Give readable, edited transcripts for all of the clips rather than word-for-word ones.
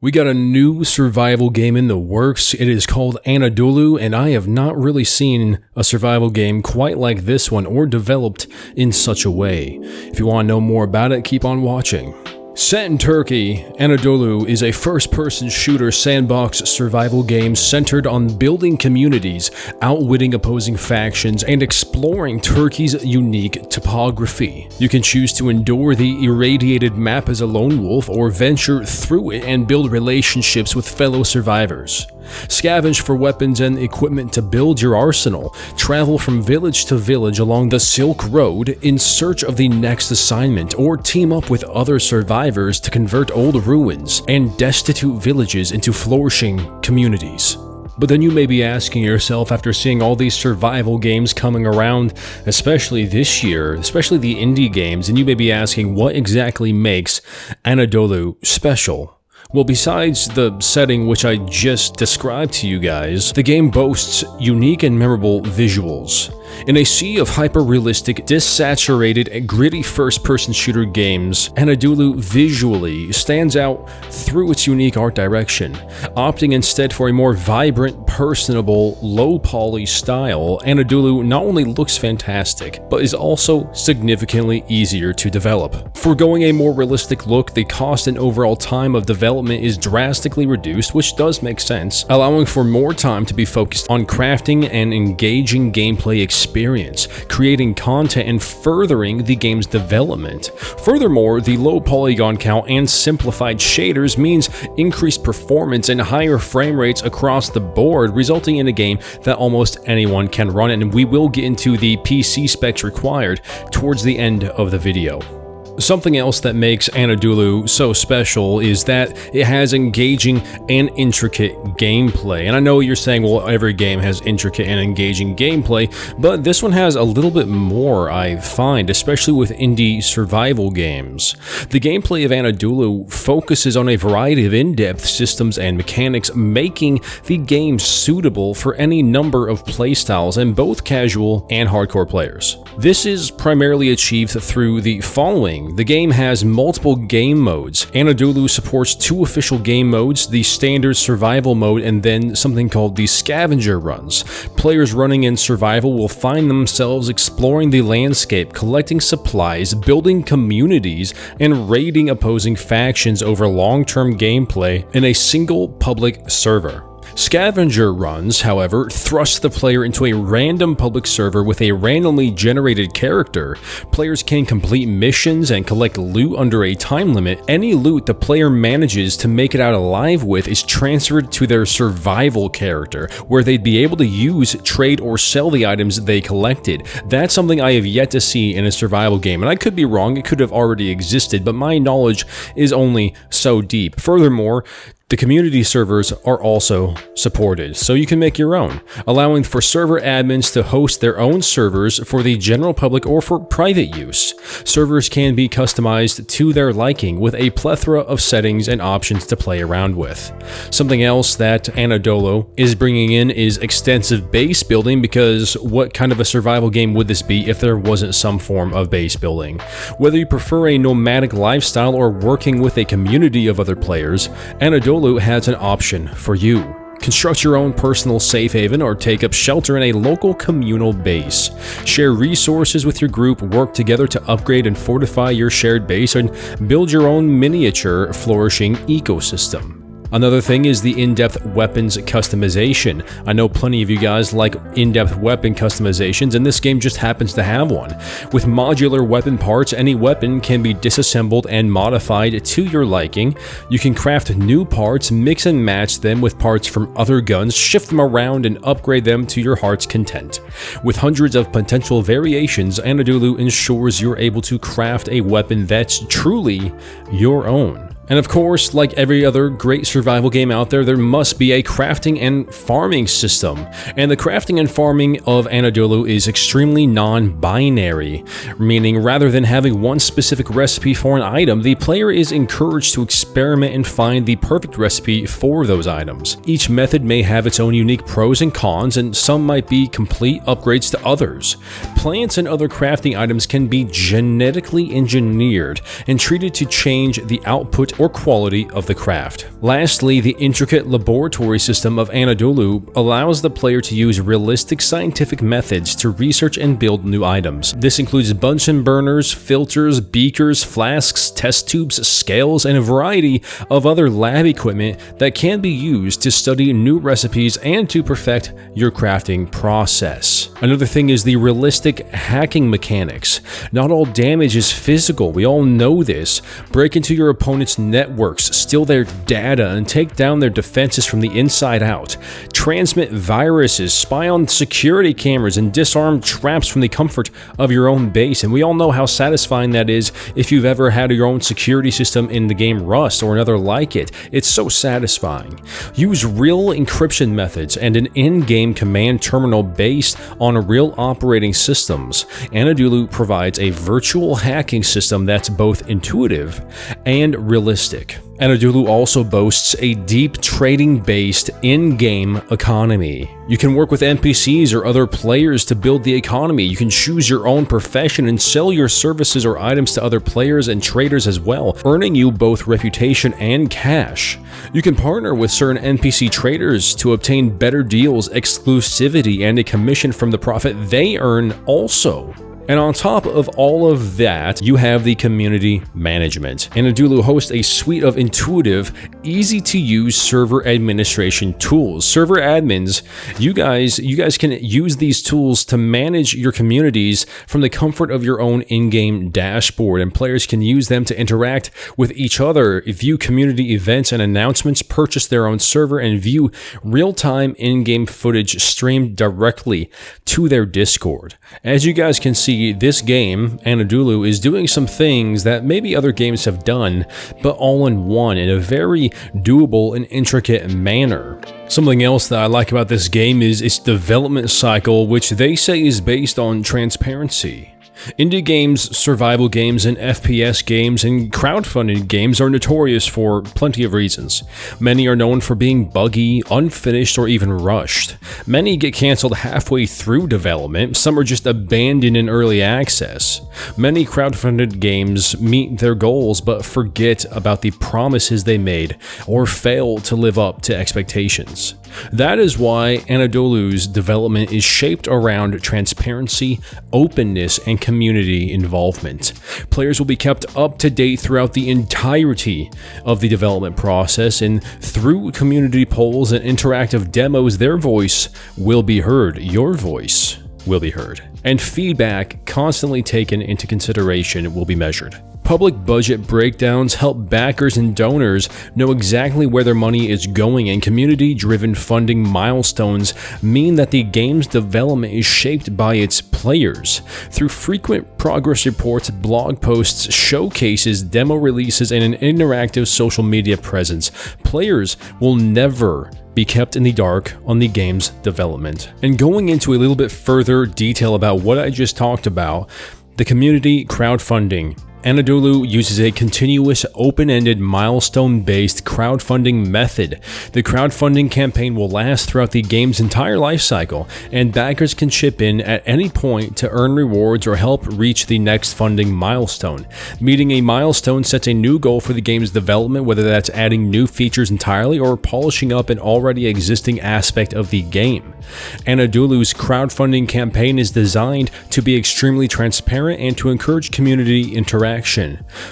We got a new survival game in the works. It is called Anadolu, and I have not really seen a survival game quite like this one or developed in such a way. If you want to know more about it, keep on watching. Set in Turkey, Anadolu is a first-person shooter sandbox survival game centered on building communities, outwitting opposing factions, and exploring Turkey's unique topography. You can choose to endure the irradiated map as a lone wolf or venture through it and build relationships with fellow survivors. Scavenge for weapons and equipment to build your arsenal. Travel from village to village along the Silk Road in search of the next assignment, or team up with other survivors to convert old ruins and destitute villages into flourishing communities. But then you may be asking yourself, after seeing all these survival games coming around, especially this year, especially the indie games, and you may be asking what exactly makes Anadolu special? Well, besides the setting which I just described to you guys, the game boasts unique and memorable visuals. In a sea of hyper-realistic, desaturated, and gritty first-person shooter games, Anadolu visually stands out through its unique art direction. Opting instead for a more vibrant, personable, low-poly style, Anadolu not only looks fantastic, but is also significantly easier to develop. Foregoing a more realistic look, the cost and overall time of development is drastically reduced, which does make sense, allowing for more time to be focused on crafting and engaging gameplay experience, creating content, and furthering the game's development. Furthermore, the low polygon count and simplified shaders means increased performance and higher frame rates across the board, resulting in a game that almost anyone can run, and we will get into the PC specs required towards the end of the video. Something else that makes Anadolu so special is that it has engaging and intricate gameplay. And I know you're saying, well, every game has intricate and engaging gameplay, but this one has a little bit more, I find, especially with indie survival games. The gameplay of Anadolu focuses on a variety of in-depth systems and mechanics, making the game suitable for any number of playstyles and both casual and hardcore players. This is primarily achieved through the following. The game has multiple game modes. Anadolu supports 2 official game modes, the standard survival mode and then something called the scavenger runs. Players running in survival will find themselves exploring the landscape, collecting supplies, building communities, and raiding opposing factions over long-term gameplay in a single public server. Scavenger runs, however, thrust the player into a random public server with a randomly generated character. Players can complete missions and collect loot under a time limit. Any loot the player manages to make it out alive with is transferred to their survival character, where they'd be able to use, trade, or sell the items they collected. That's something I have yet to see in a survival game, and I could be wrong, it could have already existed, but my knowledge is only so deep. Furthermore, the community servers are also supported, so you can make your own, allowing for server admins to host their own servers for the general public or for private use. Servers can be customized to their liking with a plethora of settings and options to play around with. Something else that Anadolu is bringing in is extensive base building, because what kind of a survival game would this be if there wasn't some form of base building? Whether you prefer a nomadic lifestyle or working with a community of other players, Anadolu has an option for you. Construct your own personal safe haven or take up shelter in a local communal base. Share resources with your group, work together to upgrade and fortify your shared base, and build your own miniature flourishing ecosystem. Another thing is the in-depth weapons customization. I know plenty of you guys like in-depth weapon customizations, and this game just happens to have one. With modular weapon parts, any weapon can be disassembled and modified to your liking. You can craft new parts, mix and match them with parts from other guns, shift them around, and upgrade them to your heart's content. With hundreds of potential variations, Anadolu ensures you're able to craft a weapon that's truly your own. And of course, like every other great survival game out there, there must be a crafting and farming system. And the crafting and farming of Anadolu is extremely non-binary, meaning rather than having one specific recipe for an item, the player is encouraged to experiment and find the perfect recipe for those items. Each method may have its own unique pros and cons, and some might be complete upgrades to others. Plants and other crafting items can be genetically engineered and treated to change the output or quality of the craft. Lastly, the intricate laboratory system of Anadolu allows the player to use realistic scientific methods to research and build new items. This includes Bunsen burners, filters, beakers, flasks, test tubes, scales, and a variety of other lab equipment that can be used to study new recipes and to perfect your crafting process. Another thing is the realistic hacking mechanics. Not all damage is physical, we all know this. Break into your opponent's networks, steal their data, and take down their defenses from the inside out. Transmit viruses, spy on security cameras, and disarm traps from the comfort of your own base. And we all know how satisfying that is if you've ever had your own security system in the game Rust or another like it. It's so satisfying. Use real encryption methods and an in-game command terminal based on real operating systems. Anadolu provides a virtual hacking system that's both intuitive and realistic. Anadolu also boasts a deep trading-based in-game economy. You can work with NPCs or other players to build the economy. You can choose your own profession and sell your services or items to other players and traders as well, earning you both reputation and cash. You can partner with certain NPC traders to obtain better deals, exclusivity, and a commission from the profit they earn also. And on top of all of that, you have the community management. Anadolu hosts a suite of intuitive, easy-to-use server administration tools. Server admins, you guys can use these tools to manage your communities from the comfort of your own in-game dashboard, and players can use them to interact with each other, view community events and announcements, purchase their own server, and view real-time in-game footage streamed directly to their Discord. As you guys can see, this game, Anadolu, is doing some things that maybe other games have done, but all in one, in a very doable and intricate manner. Something else that I like about this game is its development cycle, which they say is based on transparency. Indie games, survival games, and FPS games and crowdfunding games are notorious for plenty of reasons. Many are known for being buggy, unfinished, or even rushed. Many get cancelled halfway through development, some are just abandoned in early access. Many crowdfunded games meet their goals but forget about the promises they made or fail to live up to expectations. That is why Anadolu's development is shaped around transparency, openness, and community involvement. Players will be kept up to date throughout the entirety of the development process, and through community polls and interactive demos, their voice will be heard. Your voice will be heard. And feedback constantly taken into consideration will be measured. Public budget breakdowns help backers and donors know exactly where their money is going, and community-driven funding milestones mean that the game's development is shaped by its players. Through frequent progress reports, blog posts, showcases, demo releases, and an interactive social media presence, players will never be kept in the dark on the game's development. And going into a little bit further detail about what I just talked about, the community crowdfunding. Anadolu uses a continuous, open-ended, milestone-based crowdfunding method. The crowdfunding campaign will last throughout the game's entire life cycle, and backers can chip in at any point to earn rewards or help reach the next funding milestone. Meeting a milestone sets a new goal for the game's development, whether that's adding new features entirely or polishing up an already existing aspect of the game. Anadolu's crowdfunding campaign is designed to be extremely transparent and to encourage community interaction.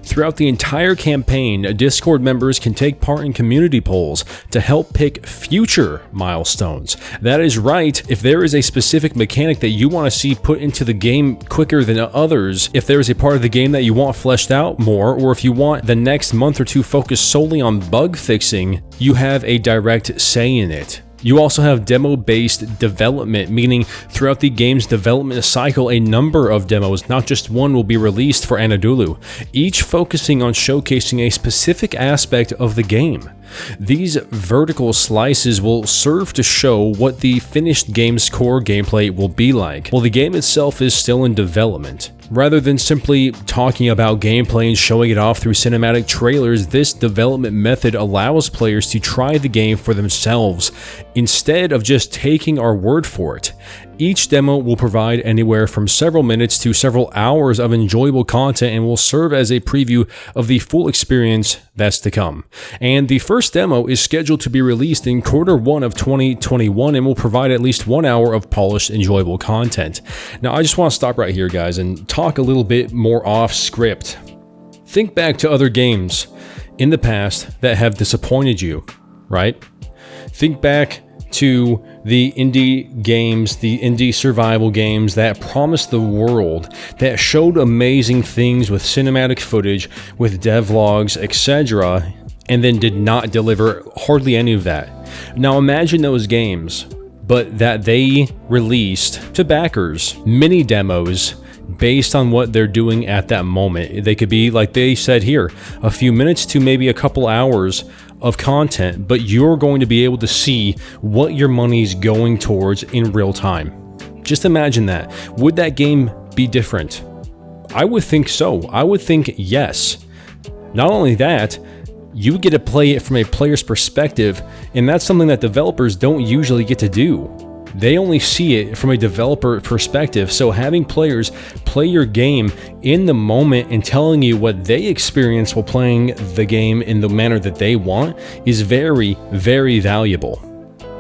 Throughout the entire campaign, Discord members can take part in community polls to help pick future milestones. That is right, if there is a specific mechanic that you want to see put into the game quicker than others, if there is a part of the game that you want fleshed out more, or if you want the next month or two focused solely on bug fixing, you have a direct say in it. You also have demo-based development, meaning throughout the game's development cycle, a number of demos, not just one, will be released for Anadolu, each focusing on showcasing a specific aspect of the game. These vertical slices will serve to show what the finished game's core gameplay will be like, while the game itself is still in development. Rather than simply talking about gameplay and showing it off through cinematic trailers, this development method allows players to try the game for themselves, instead of just taking our word for it. Each demo will provide anywhere from several minutes to several hours of enjoyable content and will serve as a preview of the full experience that's to come. And the first demo is scheduled to be released in Q1 of 2021 and will provide at least 1 hour of polished, enjoyable content. Now, I just want to stop right here, guys, and talk a little bit more off script. Think back to other games in the past that have disappointed you, right? Think back to the indie games, the indie survival games that promised the world, that showed amazing things with cinematic footage, with devlogs, etc., and then did not deliver hardly any of that. Now imagine those games, but that they released to backers mini demos based on what they're doing at that moment. They could be, like they said here, a few minutes to maybe a couple hours of content, but you're going to be able to see what your money's going towards in real time. Just imagine that. Would that game be different? I would think so. I would think yes. Not only that, you get to play it from a player's perspective, and that's something that developers don't usually get to do. They only see it from a developer perspective, so having players play your game in the moment and telling you what they experience while playing the game in the manner that they want is very, very valuable.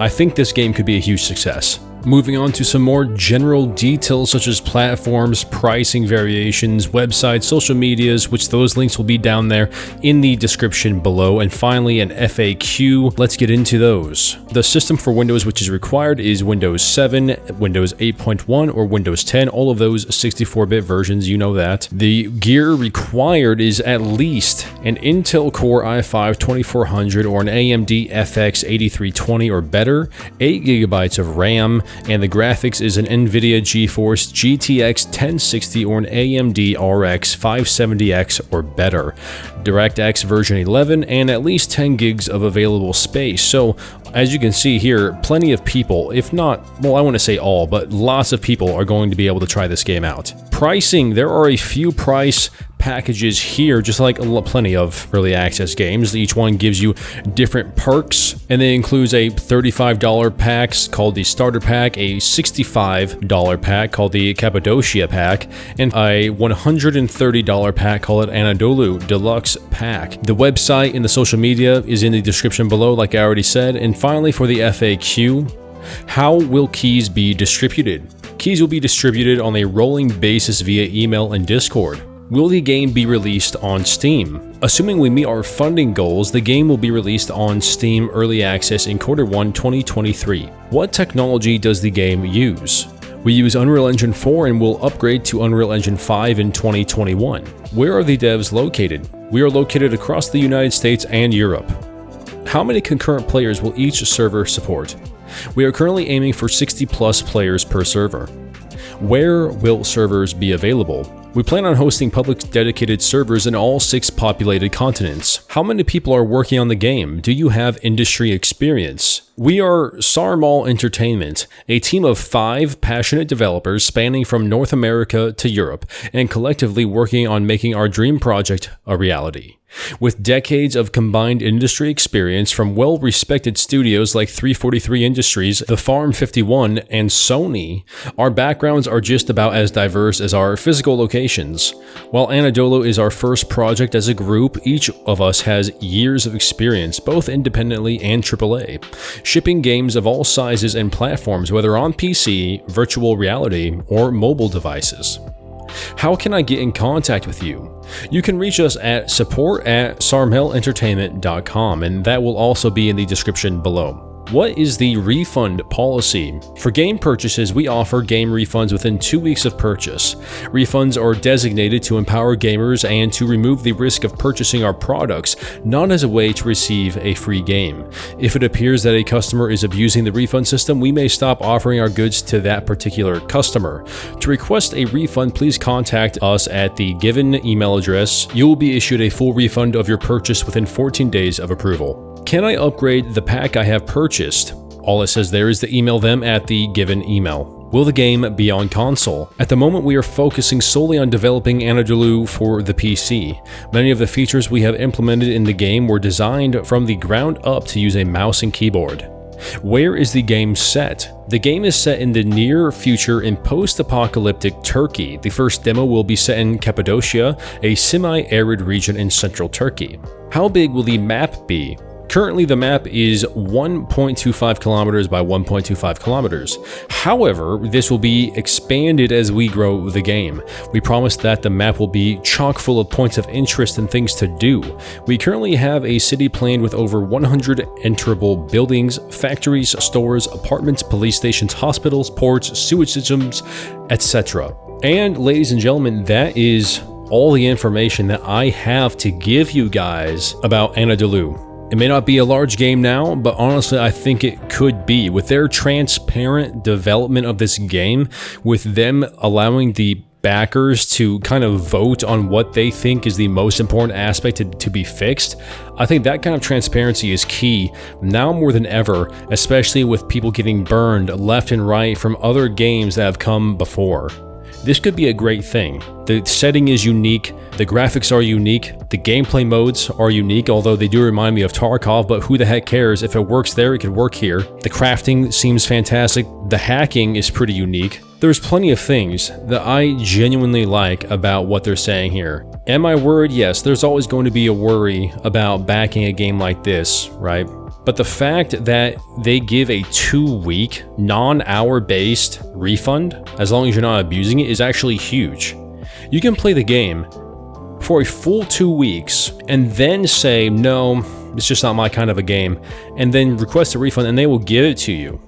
I think this game could be a huge success. Moving on to some more general details such as platforms, pricing variations, websites, social medias, which those links will be down there in the description below. And finally, an FAQ. Let's get into those. The system for Windows which is required is Windows 7, Windows 8.1, or Windows 10. All of those 64-bit versions, you know that. The gear required is at least an Intel Core i5-2400 or an AMD FX 8320 or better, 8 GB of RAM, and the graphics is an NVIDIA GeForce GTX 1060 or an AMD RX 570X or better, DirectX version 11, and at least 10 gigs of available space. So as you can see here, plenty of people, if not, well, I want to say all, but lots of people are going to be able to try this game out. Pricing, there are a few price packages here, just like plenty of early access games. Each one gives you different perks, and it includes a $35 pack called the Starter Pack, a $65 pack called the Cappadocia Pack, and a $130 pack called Anadolu Deluxe Pack. The website and the social media is in the description below, like I already said. And finally, for the FAQ, how will keys be distributed? Keys will be distributed on a rolling basis via email and Discord. Will the game be released on Steam? Assuming we meet our funding goals, the game will be released on Steam Early Access in Q1 2023. What technology does the game use? We use Unreal Engine 4 and will upgrade to Unreal Engine 5 in 2021. Where are the devs located? We are located across the United States and Europe. How many concurrent players will each server support? We are currently aiming for 60+ players per server. Where will servers be available? We plan on hosting public dedicated servers in all 6 populated continents. How many people are working on the game? Do you have industry experience? We are Sarmal Entertainment, a team of 5 passionate developers spanning from North America to Europe, and collectively working on making our dream project a reality. With decades of combined industry experience from well-respected studios like 343 Industries, The Farm 51, and Sony, our backgrounds are just about as diverse as our physical locations. While Anadolu is our first project as a group, each of us has years of experience, both independently and AAA, shipping games of all sizes and platforms, whether on PC, virtual reality, or mobile devices. How can I get in contact with you? You can reach us at support@sarmelentertainment.com, and that will also be in the description below. What is the refund policy? For game purchases, we offer game refunds within 2 weeks of purchase. Refunds are designated to empower gamers and to remove the risk of purchasing our products, not as a way to receive a free game. If it appears that a customer is abusing the refund system, we may stop offering our goods to that particular customer. To request a refund, please contact us at the given email address. You will be issued a full refund of your purchase within 14 days of approval. Can I upgrade the pack I have purchased? All it says there is to email them at the given email. Will the game be on console? At the moment, we are focusing solely on developing Anadolu for the PC. Many of the features we have implemented in the game were designed from the ground up to use a mouse and keyboard. Where is the game set? The game is set in the near future in post-apocalyptic Turkey. The first demo will be set in Cappadocia, a semi-arid region in central Turkey. How big will the map be? Currently, the map is 1.25 kilometers by 1.25 kilometers. However, this will be expanded as we grow the game. We promise that the map will be chock full of points of interest and things to do. We currently have a city planned with over 100 enterable buildings, factories, stores, apartments, police stations, hospitals, ports, sewage systems, etc. And ladies and gentlemen, that is all the information that I have to give you guys about Anadolu. It may not be a large game now, but honestly, I think it could be. With their transparent development of this game, with them allowing the backers to kind of vote on what they think is the most important aspect to be fixed, I think that kind of transparency is key now more than ever, especially with people getting burned left and right from other games that have come before. This could be a great thing. The setting is unique, the graphics are unique, the gameplay modes are unique, although they do remind me of Tarkov, but who the heck cares? If it works there, it could work here. The crafting seems fantastic, the hacking is pretty unique. There's plenty of things that I genuinely like about what they're saying here. Am I worried? Yes, there's always going to be a worry about backing a game like this, right? But the fact that they give a 2-week, non-hour based refund, as long as you're not abusing it, is actually huge. You can play the game for a full 2 weeks and then say, no, it's just not my kind of a game, and then request a refund and they will give it to you.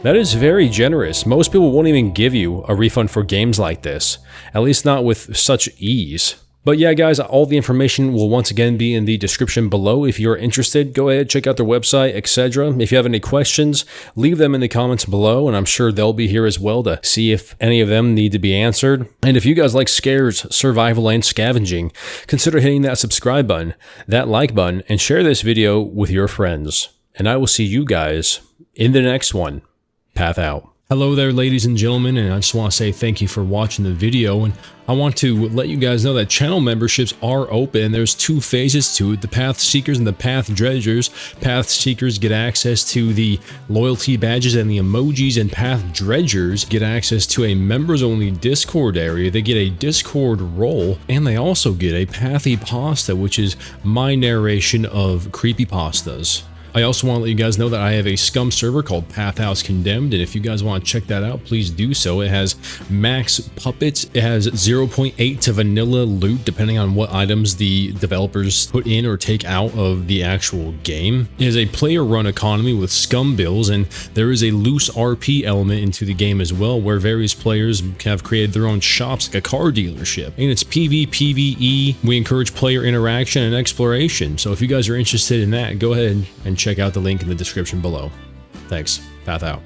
That is very generous. Most people won't even give you a refund for games like this, at least not with such ease. But yeah, guys, all the information will once again be in the description below. If you're interested, go ahead, check out their website, etc. If you have any questions, leave them in the comments below, and I'm sure they'll be here as well to see if any of them need to be answered. And if you guys like scares, survival, and scavenging, consider hitting that subscribe button, that like button, and share this video with your friends. And I will see you guys in the next one. Path out. Hello there, ladies and gentlemen, and I just want to say thank you for watching the video, and I want to let you guys know that channel memberships are open. There's 2 phases to it, the Path Seekers and the Path Dredgers. Path Seekers get access to the loyalty badges and the emojis, and Path Dredgers get access to a members-only Discord area. They get a Discord role, and they also get a Pathy Pasta, which is my narration of creepypastas. I also want to let you guys know that I have a SCUM server called PATH.HOUSE-CONDEMNED, and if you guys want to check that out, please do so. It has max puppets, it has 0.8 to vanilla loot, depending on what items the developers put in or take out of the actual game. It is a player-run economy with SCUM bills, and there is a loose RP element into the game as well, where various players have created their own shops like a car dealership. And it's PvPVE. We encourage player interaction and exploration, so if you guys are interested in that, go ahead and check out the link in the description below. Thanks. Path out.